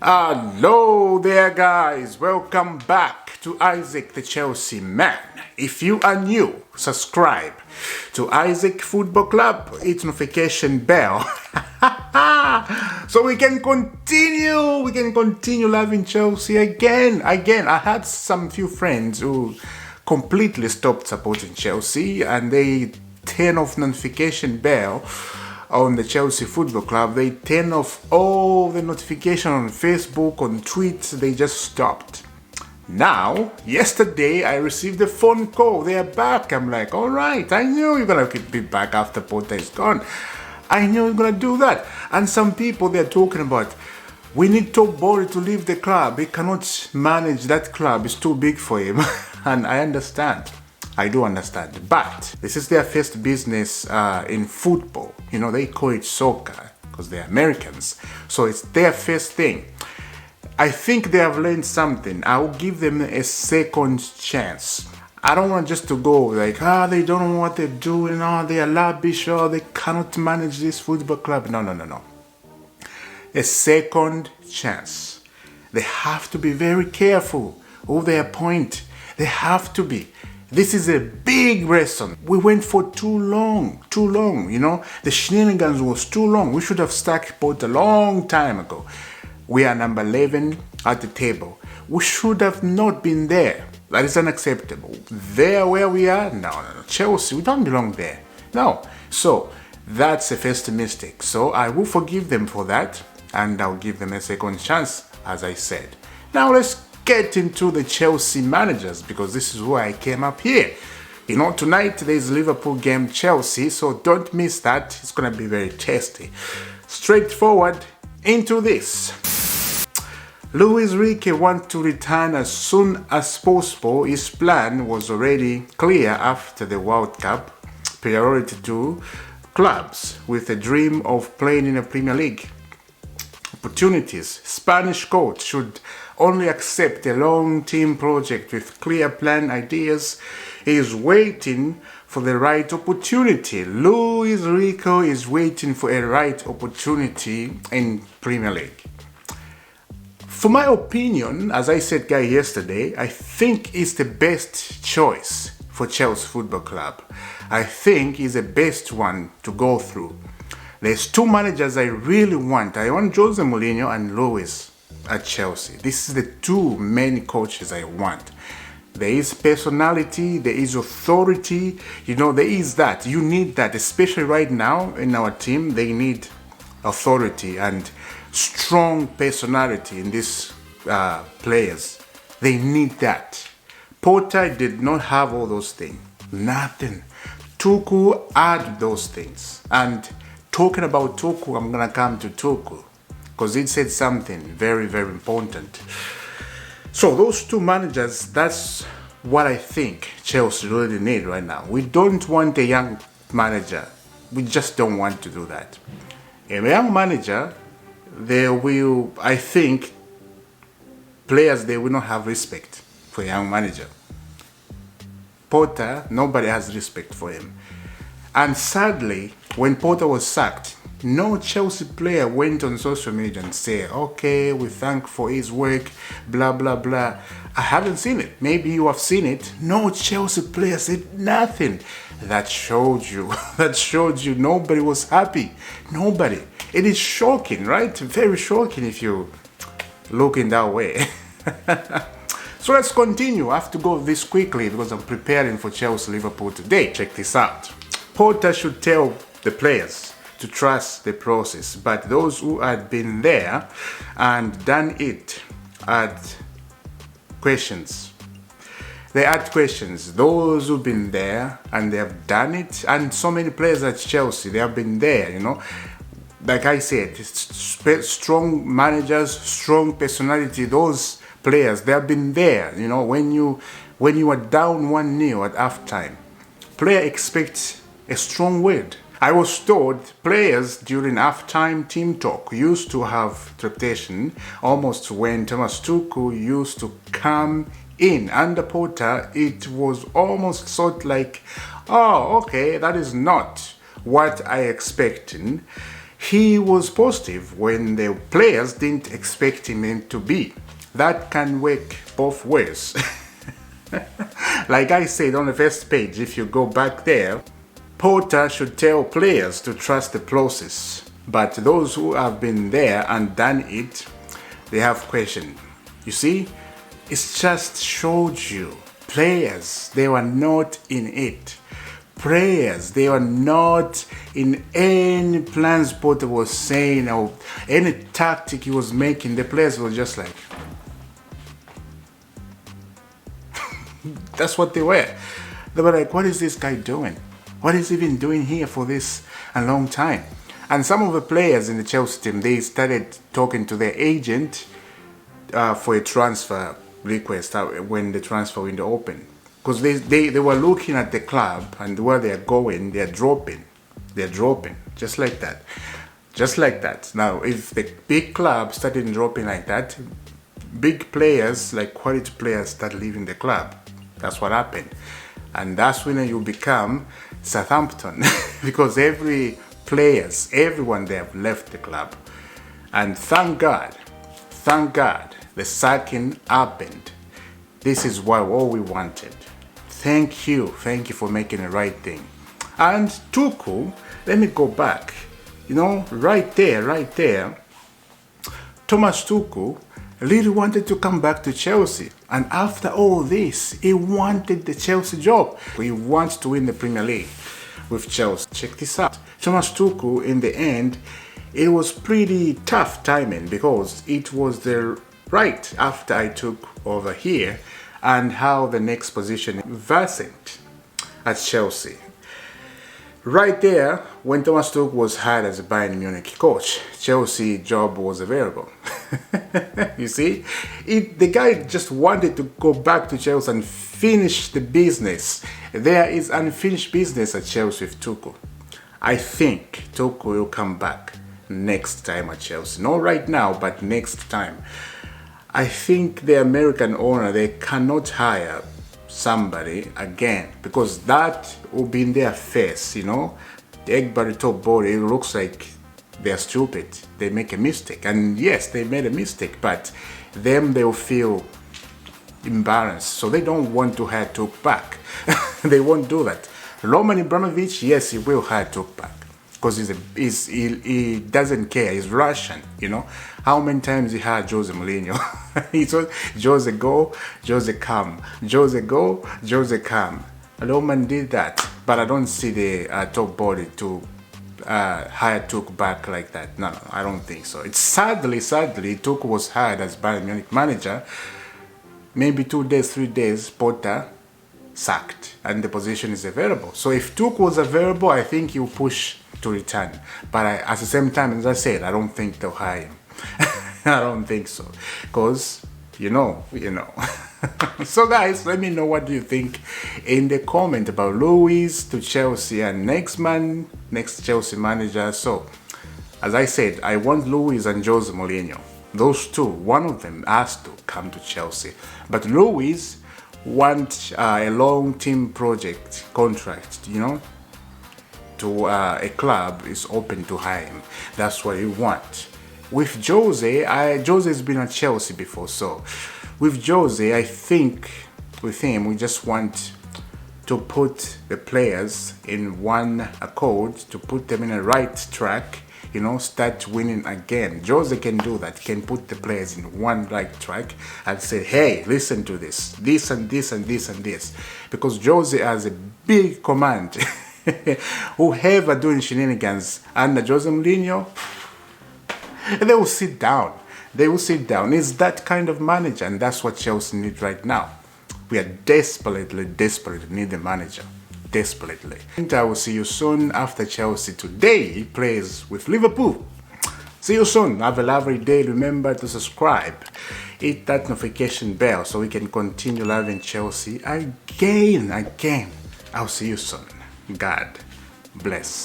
Hello there, guys. Welcome back to Isaac the Chelsea Man. If you are new, subscribe to Isaac Football Club. Hit notification bell so we can continue. Loving Chelsea again. I had some few friends who completely stopped supporting Chelsea and they turn off notification bell on the Chelsea Football Club. They turn off all the notification on Facebook, on tweets. They just stopped. Now, yesterday I received a phone call. They are back. I'm like, all right, I knew you're gonna be back after Potter is gone. I knew you're gonna do that. And some people, they're talking about, we need Top Ball to leave the club. He cannot manage that club. It's too big for him. And I understand. I do understand, but this is their first business in football. You know, they call it soccer because they're Americans. So it's their first thing. I think they have learned something. I will give them a second chance. I don't want just to go like, they don't know what they're doing, they are lavish, they cannot manage this football club. No. A second chance. They have to be very careful who they appoint. They have to be. This is a big lesson. We went for too long, you know. The shenanigans was too long. We should have stuck Potter a long time ago. We are number 11 at the table. We should have not been there. That is unacceptable. There where we are? No. Chelsea, we don't belong there. No. So, that's the first mistake. So, I will forgive them for that. And I'll give them a second chance, as I said. Now, let's get into the Chelsea managers, because this is why I came up here. You know, tonight there's Liverpool game Chelsea, so don't miss that. It's gonna be very tasty. Straightforward into this. Luis Enrique wants to return as soon as possible. His plan was already clear after the World Cup. Priority to clubs with a dream of playing in a Premier League. Opportunities. Spanish coach should only accept a long team project with clear plan ideas. He is waiting for the right opportunity. Luis Enrique is waiting for a right opportunity in Premier League. For my opinion, as I said yesterday, I think it's the best choice for Chelsea Football Club. I think he's the best one to go through. There's two managers I really want. I want Jose Mourinho and Luis at Chelsea. This is the two main coaches I want. There is personality, there is authority, you know, there is that. You need that, especially right now in our team. They need authority and strong personality in these players. They need that. Potter did not have all those things. Nothing. Tuchel had those things. And talking about Tuchel, I'm gonna come to Tuchel because he said something very, very important. So those two managers, that's what I think Chelsea really need right now. We don't want a young manager. We just don't want to do that. A young manager, I think, players, they will not have respect for a young manager. Potter, nobody has respect for him. And sadly, when Potter was sacked, no Chelsea player went on social media and said, okay, we thank for his work, blah, blah, blah. I haven't seen it. Maybe you have seen it. No Chelsea player said nothing. That showed you nobody was happy. Nobody. It is shocking, right? Very shocking if you look in that way. So let's continue. I have to go this quickly because I'm preparing for Chelsea Liverpool today. Check this out. Potter should tell the players to trust the process, but those who had been there and done it had questions. They had questions. Those who've been there and they have done it, and so many players at Chelsea, they have been there, you know. Like I said, strong managers, strong personality, those players, they have been there, you know. When you are down 1-0 at halftime, player expects a strong word. I was told players during halftime team talk used to have trepidation, almost when Thomas Tuchel used to come in under Potter. It was almost sort like, oh, okay, that is not what I expected. He was positive when the players didn't expect him to be. That can work both ways. Like I said on the first page, if you go back there, Potter should tell players to trust the process. But those who have been there and done it, they have questioned. You see, it's just showed you. Players, they were not in it. Players, they were not in any plans Potter was saying or any tactic he was making. The players were just like, that's what they were. They were like, what is this guy doing? What is he been doing here for this a long time? And some of the players in the Chelsea team, they started talking to their agent for a transfer request when the transfer window opened. Because they were looking at the club and where they're going, they're dropping. They're dropping. Just like that. Just like that. Now, if the big club started dropping like that, big players, like quality players, start leaving the club. That's what happened. And that's when you become Southampton. Because everyone there have left the club. And thank God, the sacking happened. This is all we wanted. Thank you for making the right thing. And Tuchel, let me go back. You know, right there, Thomas Tuchel really wanted to come back to Chelsea. And after all this, he wanted the Chelsea job. He wants to win the Premier League with Chelsea. Check this out. Thomas Tuchel, in the end, it was pretty tough timing because it was the right after I took over here and how the next position vacant at Chelsea. Right there, when Thomas Tuchel was hired as a Bayern Munich coach, Chelsea job was available. You see, the guy just wanted to go back to Chelsea and finish the business. There is unfinished business at Chelsea with Tuchel. I think Tuchel will come back next time at Chelsea. Not right now, but next time. I think the American owner, they cannot hire somebody again because that will be in their face, you know. Everybody top board, it looks like they're stupid. They make a mistake. And yes, they made a mistake, but them, they'll feel embarrassed. So they don't want to hire Tuchel back. They won't do that. Roman Abramovich, yes, he will hire Tuchel back. Because he doesn't care. He's Russian, you know. How many times he had Jose Mourinho? He told Jose go, Jose come. Jose go, Jose come. Roman did that, but I don't see the top body to hire Tuchel back like that. No, I don't think so. It's sadly, Tuchel was hired as Bayern Munich manager. Maybe 2 days, 3 days, Potter sacked, and the position is available. So if Tuchel was available, I think he'll push to return. But at the same time, as I said, I don't think they'll hire him. I don't think so. Because, you know. So guys, let me know what do you think in the comment about Luis to Chelsea and next Chelsea manager. So, as I said, I want Luis and Jose Mourinho. Those two, one of them has to come to Chelsea. But Luis wants a long team project contract, you know. To a club is open to hire him. That's what he wants. With Jose, Jose's been at Chelsea before, so with Jose, I think with him we just want to put the players in one accord, to put them in a right track, you know, start winning again. Jose can do that. He can put the players in one right track and say, hey, listen to this and this and this and this, because Jose has a big command. Whoever doing shenanigans under Jose Mourinho, they will sit down. They will sit down. It's that kind of manager, and that's what Chelsea need right now. We are desperately need a manager. Desperately. And I will see you soon after Chelsea today plays with Liverpool. See you soon. Have a lovely day. Remember to subscribe. Hit that notification bell so we can continue loving Chelsea again. I'll see you soon. God bless.